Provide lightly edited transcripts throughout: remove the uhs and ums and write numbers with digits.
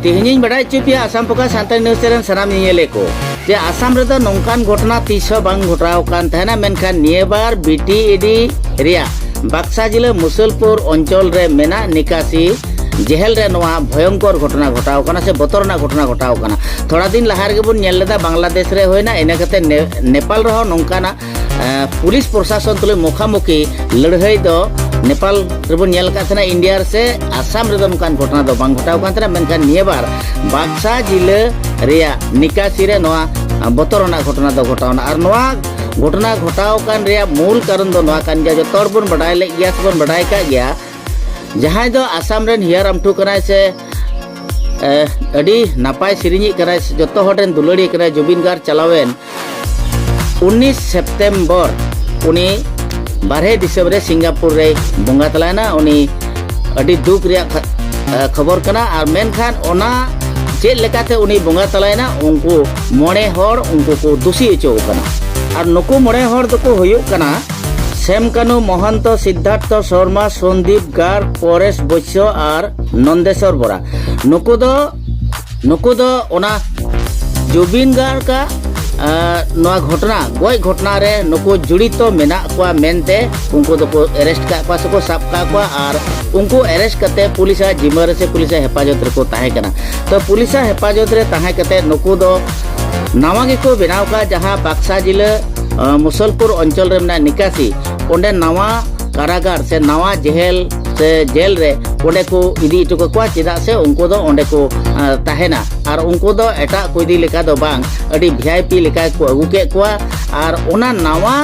तेहनी बड़ा चुपिया आसाम पका सान्तानी news channel सनाम नियले को जे आसाम रे नौकान घटना तीस बांग घटाव कान तहना मेनखान निये बार बीटीईडी रिया बाक्सा जिला मुसलपुर अंचल रे मेना निकासी जेहेल रे नवा भयंकर घटना घटाव काना से बतरना घटना घटाव काना। थोड़ा दिन लहा रे बन नेल लेदा बांग्लादेश रे होइना इना कते नेपाल रहो नौकाना पुलिस प्रशासन तुले मुखामुखी लड़ाई दो नेपाल रेबन नेल का थना इंडिया से आसाम रे नौकान घटना दो बांग घटाव कान थना मेनखान निये बार बाक्सा जिला रिया निकासी रे नवा बतरना घटना दो घटावना और नवा घटना घटाव कान रिया मूल कारण दो नवा कान जा जतोर बन बडाय ले गया से बन बडाय का गया जहां दो आसाम रेन हियर आमठू कनाय से अडी नापाय सिरिनी कनाय जतो हटेन दुलड़ी कनाय जुबिन गार्ग चलावेन 19 सितंबर उनी बारहे दिसंबर सिंगापुर रे बंगा तलायना उनी अडी दुख रिया खबर कना और मेनखान ओना चेक लेकाते उनी बंगा तलायना उनको मोड़े हर उनको को दोषी अचो कना और नुकु मोड़े हर दको हुयुक कना सेमकानु महंत सिद्धार्थ शर्मा संदीप गार्ग परेश बैश्य और नंदेश्वर बोरा नुकु दो ओना जुबिन गार्ग का नवा घटना गय घटना रे नुकु जुड़ित मेना को मेनते उनको दको अरेस्ट का पास को साब का को और उनको अरेस्ट करते पुलिस जिम्मेदारी से पुलिस हेफाजत रे को ताहे कना। तो पुलिस हेफाजत रे ताहे करते नुकु दो नवा के को बनाव का जहां बाक्सा जिला मुसलपुर अंचल रे मेना निकासी ओंडे नवा कारागार से नवा जेल से जेल रे ओंडे को इदी इटो को चेदा से उनको दो ओंडे को ताहेना और उनको दो एटा को इदी लेका दो बांग अडी वीआईपी लेका को अगु के को और ओना नवा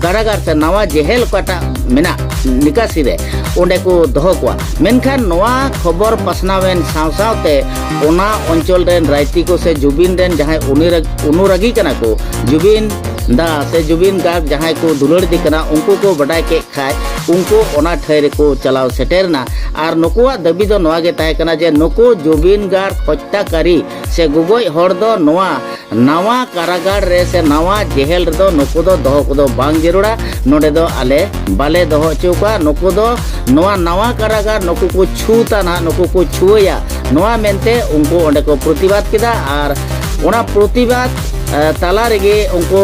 कारागार से नवा जेल कोटा मेना निकासी रे ओंडे को दोहो को मेनखान नवा खबर पासनावेन साव सावते ओना अंचल रेन राइती को से जुबिन रेन जहां अनुरागी कना को जुबिन दा से जुबिन गार्ग जहां को दुलड़ दी कना उनको को बडाय के खाय उनको ओना ठहरे को चलाव सेटेरना और नुकुआ दाबी दो नवा गे ताहे कना जे नुको जुबिन गार्ग हत्याकारी से गुगोय हर दो नवा नवा कारागार रे से नवा जेल रे दो नुको दो दोहो को दो बांग जरूरा नोडे दो आले बाले दोहो चुका नुको दो नवा नवा कारागार नुको को छूता ना नुको को छुया नवा मेनते उनको ओंडे को प्रतिवाद किदा और ओना प्रतिवाद ताला रेगे उनको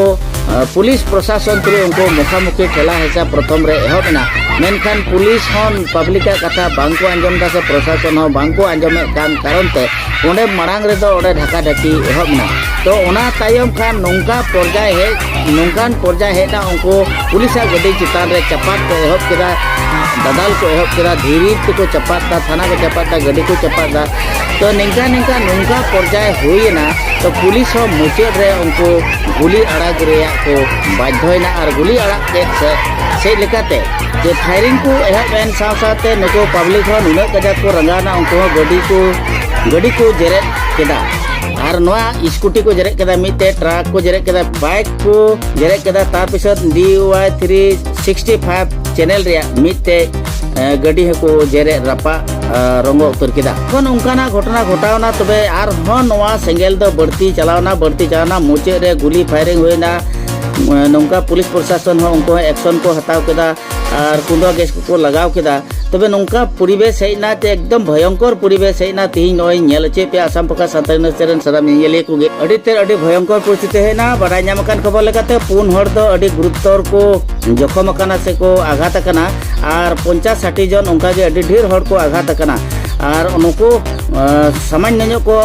पुलिस प्रशासन तुले उनको मुखामुखी ठेला हेसा प्रथम रे एहबना मेनखान पुलिस हन पब्लिक कथा बांको आंजम दा से प्रशासन हो बांको आंजमे कान कारण ते ओंडे मांग रे दो ओंडे ढाका ढाकी एहबना। तो ओना तायम खान नौका पर्याय है नौकान पर्याय है ना उनको पुलिस गड्डी चितान रे चपाट को एहब केदा ददाल को एहब केदा धीरी को चपाट दा थाना के चपाट दा गड्डी को चपाट दा। तो निंका निंका नौका पर्याय हुईना तो पुलिस हो मुचाद रे उनको गुली अड़ाग रेया को बाध्यना और गुली अड़ाग के से लेकाते जे फायरिंग को एहब एन साव साथे नको पब्लिक हो नुना कजा को रंगाना उनको गड्डी को जेरे केदा और नवा स्कूटी को जेरे केदा मिते ट्रक को जेरे केदा बाइक को जेरे केदा तार पिसत DY 365 चैनल रे मिते गड्डी को जेरे रपा रंगो उतर केदा कोन उनकाना घटना घटावना तबे आर हो नवा सेंगेल दो बढ़ती चलावना मुचे रे गुली फायरिंग होइना नौका पुलिस प्रशासन हो उनको एक्शन को हटाव केदा और कुंडा गैस को लगाव केदा तबे नौका परिवेश हेना ते एकदम भयंकर परिवेश हेना तिहिं नय नेल चे पे आसाम पका सान्तानी न्यूज़ चैनल सराम नियले को अडी भयंकर परिस्थिति हेना बडाय नाम कान खबर लेकाते पुन हर दो अडी गुरुतर को जखम काना से को आघात काना और 50-60 जन उनका जे अडी ढेर हर को आघात काना और उनको सामान्य को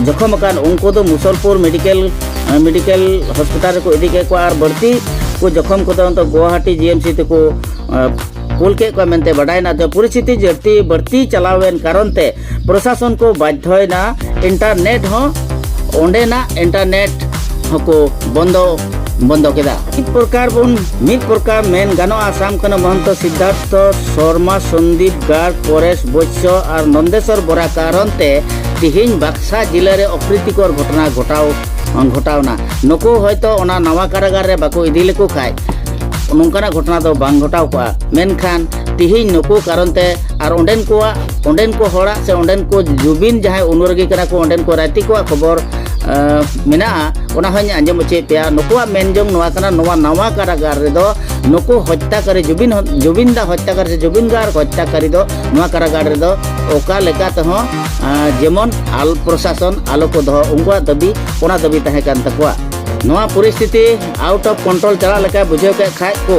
जखम कान उनको तो मुसलपुर मेडिकल हॉस्पिटल को इदी के को और बढ़ती को जखम को तो गुवाहाटी GMC ते को कुल के को मेनते बडायना। तो परिस्थिति जर्ती बढ़ती चलावेन कारण ते प्रशासन को बाध्यना इंटरनेट हो ओंडे ना इंटरनेट को बंदो केदा मित प्रकार मेन गानो आसाम कन महंत सिद्धार्थ शर्मा संदीप गार्ग परेश बैश्य और नंदेश्वर बोरा कारण ते तिहिन बाक्सा जिले रे अप्रीतिकर घटना घटावना नुको हयतो ओना नवा कारागार रे बाको इदी लेको खाय नौकाना घटना दो बांग घटाव को मेनखान तिहिन नुको कारण ते और ओंडेन को हड़ा से ओंडेन को जुबिन जहां अनुरागी करा को ओंडेन को राती को खबर मेना ओना हय आंजम चे पे नुकुआ मेनजोंग नवा कना नवा नवा कारागार रे दो नुकु हत्याकारी जुबिनदा हत्याकारी से जुबिनगार हत्याकारी दो नवा कारागार रे दो ओका लेका तहो जेमन आल प्रशासन आलो को दो उनका दाबी ओना दाबी तहे कान तकुआ नवा परिस्थिति आउट ऑफ कंट्रोल चला लेका बुझे के खाय को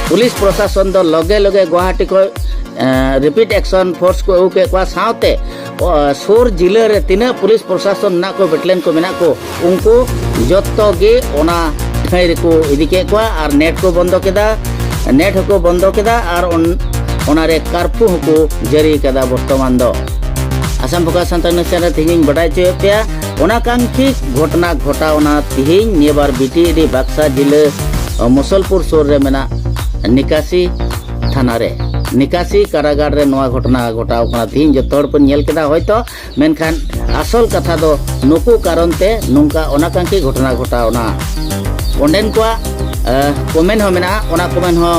पुलिस प्रशासन दो लगे लगे गुवाहाटी को रिपीट एक्शन फोर्स को के को साथे सुर जिले रे तीना पुलिस प्रशासन ना को बेटलेन को मेना को उनको जत्तो गे ओना ठाई रे को इदिके को और नेट को बंद केदा नेट को बंद केदा और ओना रे कारफू को जारी केदा वर्तमान दो आसाम फोकास सान्ताल न्यूज चैनल तिहिं बडाय चे पे ओना कांखी घटना घटावना तिहिं नेबार बीटीडी बाक्सा जिले मुसलपुर सुर रे मेना निकासी थाना रे निकासी कारागार रे नवा घटना घटाव कना तिहिं जतो हड़ पन नेल केदा होयतो मेनखान आसल कथा दो नुकु कारण ते नुंका ओना कांखी घटना घटावना ओंडेन को कमेंट हो मेना ओना कमेंट हो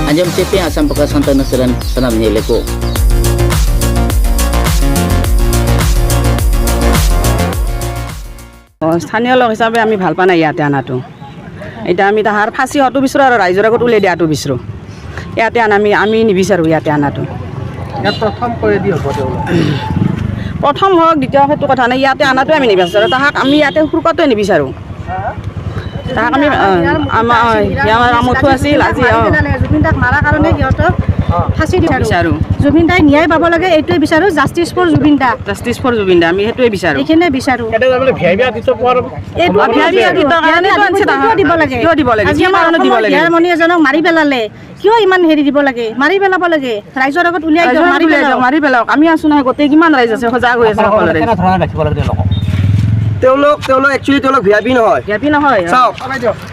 आंजम चेपे आसाम फोकास सान्ताल न्यूज चैनल सनाम नेले को স্থানীয় লোক হিচাপে আমি ভাল পোৱা নাই ইয়াতে আনাটো এতিয়া আমি তাহাৰ ফাঁচি হোৱাটো বিচাৰোঁ আৰু ৰাইজৰ আগত উলিয়াই দিয়াটো বিচাৰোঁ ইয়াতে আমি নিবিচাৰোঁ ইয়াতে আনাটো প্ৰথম হওক দ্বিতীয় সেইটো কথা নাই ইয়াতে আনাটোৱে আমি নিবিচাৰোঁ তাহাক আমি ইয়াতে শুকাটোৱে নিবিচাৰোঁ তাহাক আমি আমাৰ আমঠু আছিল আজি জুবিনদাক মাৰা কাৰণে সিহঁতক ফাঁচি বিচাৰোঁ জুবিনদাই ন্যায় পাব লাগে এইটোৱে বিচাৰোঁ জাষ্টিছ ফৰ জুবিনদা আমি সেইটোৱে বিচাৰোঁ এইখিনিয়ে বিচাৰোঁ মণি এজনক মাৰি পেলালে কিয় ইমান হেৰি দিব লাগে মাৰি পেলাব লাগে ৰাইজৰ আগত উলিয়াই মাৰি পেলাওক আমি আছো নহয় গোটেই কিমান ৰাইজ আছে সজাগ হৈ আছে সকলোৰে তেওঁলোক একচুৱেলি ভিআইপি নহয় চাওক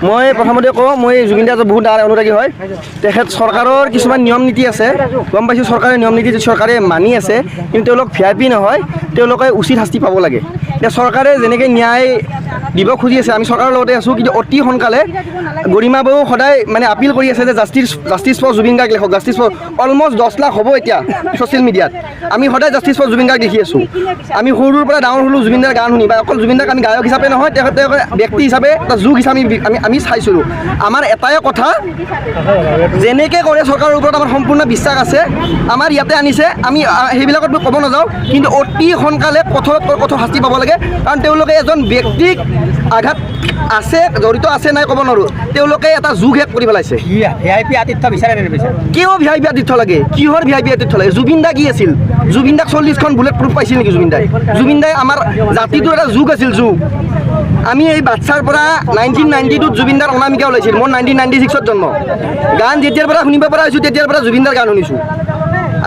মই প্ৰথমতে কওঁ মই জুবিন দাৰ বহুত ডাঙৰ অনুৰাগী হয় তেখেত চৰকাৰৰ কিছুমান নিয়ম নীতি আছে গম পাইছোঁ চৰকাৰে নিয়ম নীতি চৰকাৰে মানি আছে কিন্তু তেওঁলোক ভিআইপি নহয় তেওঁলোকে উচিত শাস্তি পাব লাগে এতিয়া চৰকাৰে যেনেকৈ ন্যায় দিব খুজি আছে আমি চৰকাৰৰ লগতে আছোঁ কিন্তু অতি সোনকালে গৰিমা বৌ সদায় মানে আপিল কৰি আছে যে জাষ্টিছ ফৰ জুবিন গাৰ্গ লেখক জাষ্টিছ ফৰ অলমষ্ট 10 লাখ হ'ব এতিয়া ছ'চিয়েল মিডিয়াত আমি সদায় জাষ্টিছ ফৰ জুবিন গাৰ্গ দেখি আছোঁ আমি সৰুৰ পৰা ডাঙৰ হ'লোঁ জুবিন দাৰ গান শুনি বা অকল জুবিন আমি গায়ক হিচাপে নহয় তেখেতে ব্যক্তি হিচাপে এটা যুগ হিচাপে আমি চাইছিলোঁ আমাৰ এটাই কথা যেনেকৈ কৰে চৰকাৰৰ ওপৰত আমাৰ সম্পূৰ্ণ বিশ্বাস আছে আমাৰ ইয়াতে আনিছে আমি সেইবিলাকত ক'ব নাযাওঁ কিন্তু অতি সোনকালে কঠোৰতকৈ কঠোৰ শাস্তি পাব লাগে কাৰণ তেওঁলোকে এজন ব্যক্তিক আঘাত আছে জড়িত আছে নাই ক'ব নোৱাৰোঁ তেওঁলোকে এটা যুগ শেষ কৰি পেলাইছে ভিআইপি আতিথ্য বিচাৰে কিয় ভিআইপি আতিথ্য লাগে কিহৰ ভিআইপি আতিথ্য লাগে জুবিন দা কি আছিল জুবিন দাক 40খন বুলেট প্ৰুফ পাইছিল নেকি জুবিন দাই আমাৰ জাতিটোৰ এটা যুগ আছিল যুগ আমি এই বাচ্চাৰ পৰা 1992 জুবিন দাৰ অনামিকা ওলাইছিল মোৰ 1996 জন্ম গান যেতিয়াৰ পৰা শুনিব পৰা হৈছোঁ তেতিয়াৰ পৰা জুবিন দাৰ গান শুনিছোঁ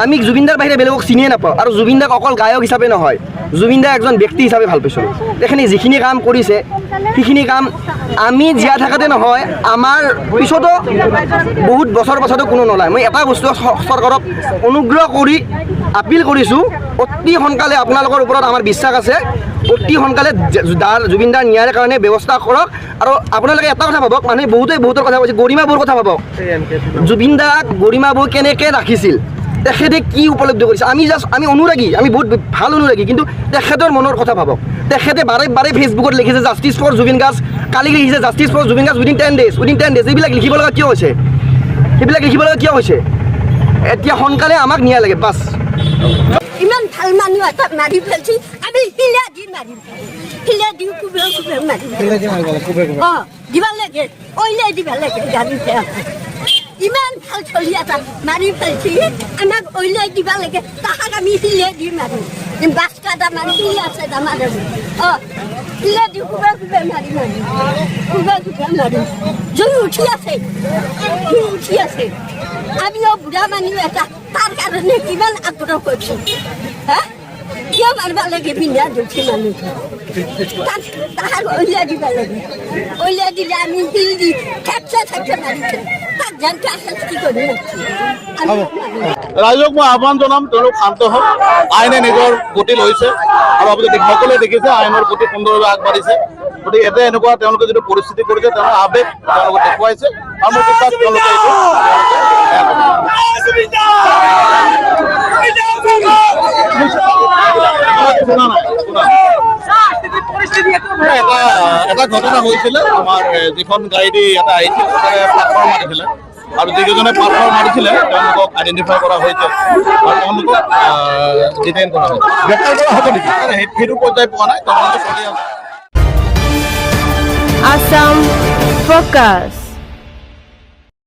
আমি জুবিন দাৰ বাহিৰে বেলেগক চিনিয়ে নাপাওঁ আৰু জুবিন দাক অকল গায়ক হিচাপে নহয় জুবিন দা একজন ব্যক্তি হিচাপে ভাল পাইছোঁ তেখেতে যিখিনি কাম কৰিছে সেইখিনি কাম আমি জীয়াই থাকোঁতে নহয় আমাৰ পিছতো বহুত বছৰ পাছতো কোনো নোলায় মই এটা বস্তু চৰকাৰক অনুগ্ৰহ কৰি আপিল কৰিছোঁ অতি সোনকালে আপোনালোকৰ ওপৰত আমাৰ বিশ্বাস আছে অতি সোনকালে জুবিন দাৰ ন্যায়ৰ কাৰণে ব্যৱস্থা কৰক আৰু আপোনালোকে এটা কথা ভাবক মানুহে বহুতৰ কথা কৈছে গৰিমা বৌৰ কথা ভাবক জুবিন দাক গৰিমা বৌ কেনেকৈ ৰাখিছিল তেখেতে কি উপলব্ধি কৰিছে আমি অনুৰাগী আমি বহুত ভাল অনুৰাগী কিন্তু তেখেতৰ মনৰ কথা ভাবক তেখেতে বাৰে ফেচবুকত লিখিছে জাষ্টিছ ফৰ জুবিন গাৰ্গ কালি লিখিছে justice for Zubeen Garg within 10 days এইবিলাক লিখিব লগা কিয় হৈছে এতিয়া সোনকালে আমাক ন্যায় লাগে বাছ ইমান ভাল মানুহ এটা মাৰি পেলাইছি আমি হিলা দি মাৰিম হিলা দি কুবে মাৰিম দিবা লাগে ওইলে দিবা লাগে গাড়ীতে ইমান ভাল চলি এটা মাৰি পেলাইছি আমাক ওইলে দিবা লাগে তাহাক আমি হিলা দি মাৰিম বাছ কাটা মাৰি হিলা আছে আমাৰ হিলা দি কুবে মাৰিম জুই উঠি আছে আমিও বুঢ়া মানুহ এটা তাৰ কাৰণে কিমান আগ্ৰহ কৰিছোঁ কিয় মাৰিব লাগে বিনা দুখী মানুহ তাহাক উলিয়াই দিব লাগে উলিয়াই দিলে আমি শিল দি ঠেকছে মাৰিছে তাক জানতে শাস্তি কৰি ৰাইজক মই আহ্বান জনাম তেওঁলোক শান্ত হওক আইনে নিজৰ গতি লৈছে আৰু আপুনি সকলোৱে দেখিছে আইনৰ গতি সুন্দৰভাৱে আগবাঢ়িছে গতিকে এতিয়া এনেকুৱা তেওঁলোকে যিটো পৰিস্থিতি কৰিছে তেওঁলোকৰ আৱেগ তেওঁলোকে দেখুৱাইছে আৰু মোৰ বিশ্বাস তেওঁলোকে এইটো এটা ঘটনা হৈছিলে আমাৰ যিখন গাড়ী দি এটা আহিছিল পাথৰ মাৰিছিলে আৰু যিকেইজনে পাথৰ মাৰিছিলে তেওঁলোকক আইডেণ্টিফাই কৰা হৈছে আৰু তেওঁলোকক ডিটেইন কৰা হৈছে গ্ৰেপ্তাৰ কৰা হ'ব নেকি সেইটো পৰ্যায় পোৱা নাই তেওঁলোকে চলি আছে Assam Focus.